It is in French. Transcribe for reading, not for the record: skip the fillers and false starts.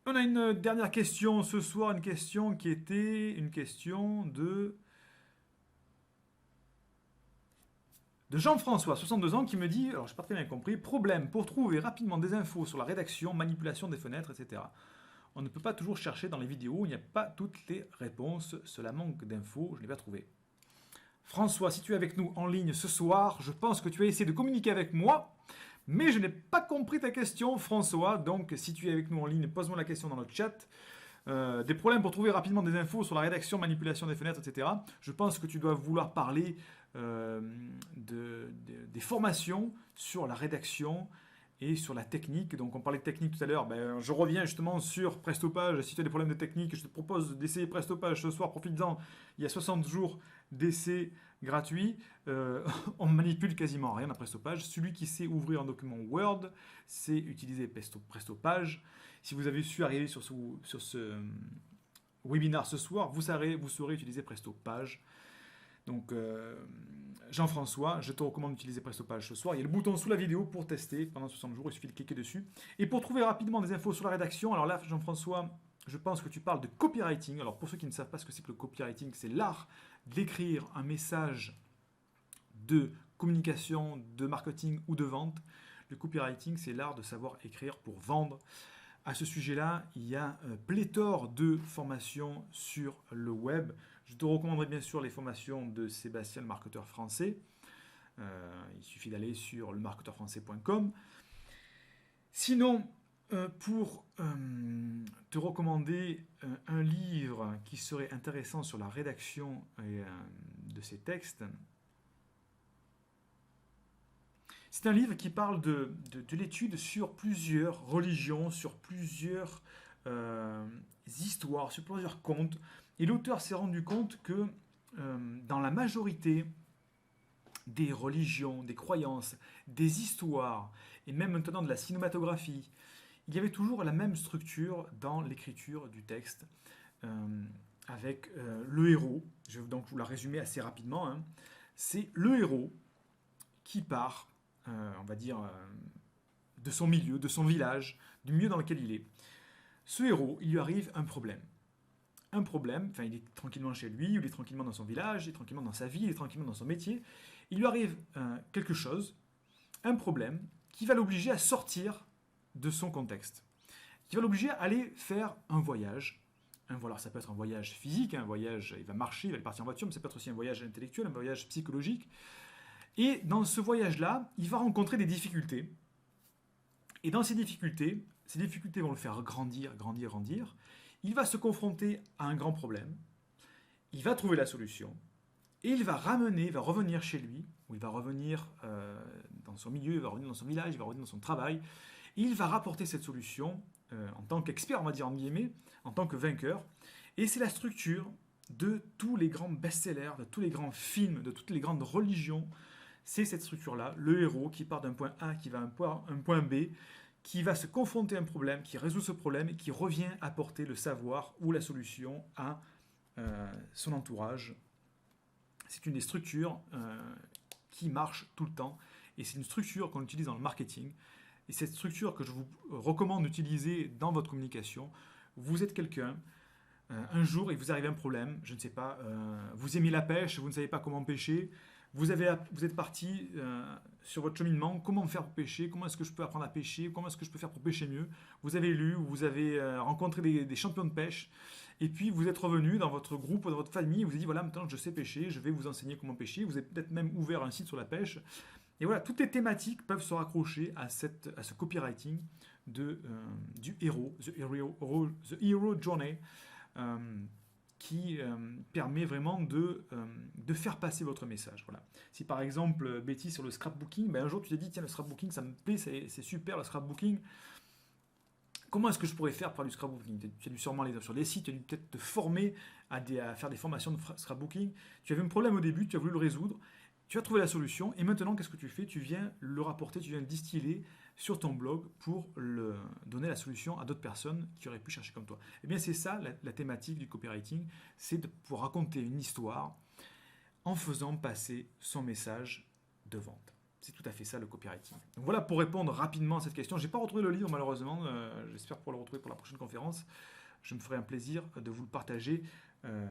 On a une dernière question ce soir, une question qui était une question de Jean-François, 62 ans, qui me dit, alors je n'ai pas très bien compris, problème pour trouver rapidement des infos sur la rédaction, manipulation des fenêtres, etc. On ne peut pas toujours chercher dans les vidéos, il n'y a pas toutes les réponses, cela manque d'infos, je ne l'ai pas trouvé. François, si tu es avec nous en ligne ce soir, je pense que tu as essayé de communiquer avec moi, mais je n'ai pas compris ta question, François. Donc, si tu es avec nous en ligne, pose-moi la question dans le chat. Des problèmes pour trouver rapidement des infos sur la rédaction, manipulation des fenêtres, etc. Je pense que tu dois vouloir parler des formations sur la rédaction et sur la technique. Donc on parlait de technique tout à l'heure, ben, je reviens justement sur Prestopage. Si tu as des problèmes de technique, je te propose d'essayer Prestopage ce soir, profite-en. Il y a 60 jours d'essai gratuit. On manipule quasiment rien à Prestopage. Celui qui sait ouvrir un document Word, sait utiliser Prestopage. Si vous avez su arriver sur ce webinar ce soir, vous saurez utiliser Prestopage. Donc, Jean-François, je te recommande d'utiliser Prestopage ce soir. Il y a le bouton sous la vidéo pour tester pendant 60 jours. Il suffit de cliquer dessus. Et pour trouver rapidement des infos sur la rédaction, alors là, Jean-François, je pense que tu parles de copywriting. Alors, pour ceux qui ne savent pas ce que c'est que le copywriting, c'est l'art d'écrire un message de communication, de marketing ou de vente. Le copywriting, c'est l'art de savoir écrire pour vendre. À ce sujet-là, il y a pléthore de formations sur le web. Je te recommanderais bien sûr les formations de Sébastien, le marketeur français. Il suffit d'aller sur lemarketeurfrançais.com. Sinon, pour te recommander un livre qui serait intéressant sur la rédaction de ces textes, c'est un livre qui parle de l'étude sur plusieurs religions, sur plusieurs histoires, sur plusieurs contes. Et l'auteur s'est rendu compte que dans la majorité des religions, des croyances, des histoires, et même maintenant de la cinématographie, il y avait toujours la même structure dans l'écriture du texte, avec le héros. Je vais donc vous la résumer assez rapidement. Hein. C'est le héros qui part on va dire, de son milieu, de son village, du milieu dans lequel il est. Ce héros, il lui arrive un problème. Un problème, enfin il est tranquillement chez lui, il est tranquillement dans son village, il est tranquillement dans sa vie, il est tranquillement dans son métier. Il lui arrive quelque chose, un problème, qui va l'obliger à sortir de son contexte. Qui va l'obliger à aller faire un voyage. Alors ça peut être un voyage physique, un voyage, il va marcher, il va aller partir en voiture, mais ça peut être aussi un voyage intellectuel, un voyage psychologique. Et dans ce voyage-là, il va rencontrer des difficultés. Et dans ces difficultés vont le faire grandir, grandir, grandir. Il va se confronter à un grand problème. Il va trouver la solution. Et il va revenir chez lui, ou il va revenir dans son milieu, il va revenir dans son village, il va revenir dans son travail. Et il va rapporter cette solution en tant qu'expert, on va dire en guillemets, en tant que vainqueur. Et c'est la structure de tous les grands best-sellers, de tous les grands films, de toutes les grandes religions. C'est cette structure-là, le héros qui part d'un point A, qui va à un point B, qui va se confronter à un problème, qui résout ce problème et qui revient apporter le savoir ou la solution à son entourage. C'est une des structures qui marche tout le temps et c'est une structure qu'on utilise dans le marketing. Et cette structure que je vous recommande d'utiliser dans votre communication, vous êtes quelqu'un, un jour il vous arrive un problème, je ne sais pas, vous aimez la pêche, vous ne savez pas comment pêcher, vous êtes parti sur votre cheminement, comment faire pour pêcher, comment est-ce que je peux apprendre à pêcher, comment est-ce que je peux faire pour pêcher mieux. Vous avez lu, vous avez rencontré des champions de pêche, et puis vous êtes revenu dans votre groupe, dans votre famille, vous avez dit voilà, maintenant je sais pêcher, je vais vous enseigner comment pêcher, vous avez peut-être même ouvert un site sur la pêche. Et voilà, toutes les thématiques peuvent se raccrocher à ce copywriting du héros, the hero journey, qui permet vraiment de faire passer votre message. Voilà. Si par exemple, Betty, sur le scrapbooking, ben un jour tu t'es dit, tiens, le scrapbooking, ça me plaît, c'est super le scrapbooking. Comment est-ce que je pourrais faire pour faire du scrapbooking? Tu as dû sûrement aller sur des sites, tu as dû peut-être te former à faire des formations de scrapbooking. Tu avais un problème au début, tu as voulu le résoudre. Tu as trouvé la solution et maintenant, qu'est-ce que tu fais? Tu viens le rapporter, tu viens le distiller sur ton blog pour donner la solution à d'autres personnes qui auraient pu chercher comme toi. Eh bien, c'est ça la thématique du copywriting, c'est de pouvoir raconter une histoire en faisant passer son message de vente. C'est tout à fait ça le copywriting. Donc voilà pour répondre rapidement à cette question. J'ai pas retrouvé le livre malheureusement. J'espère pouvoir le retrouver pour la prochaine conférence. Je me ferai un plaisir de vous le partager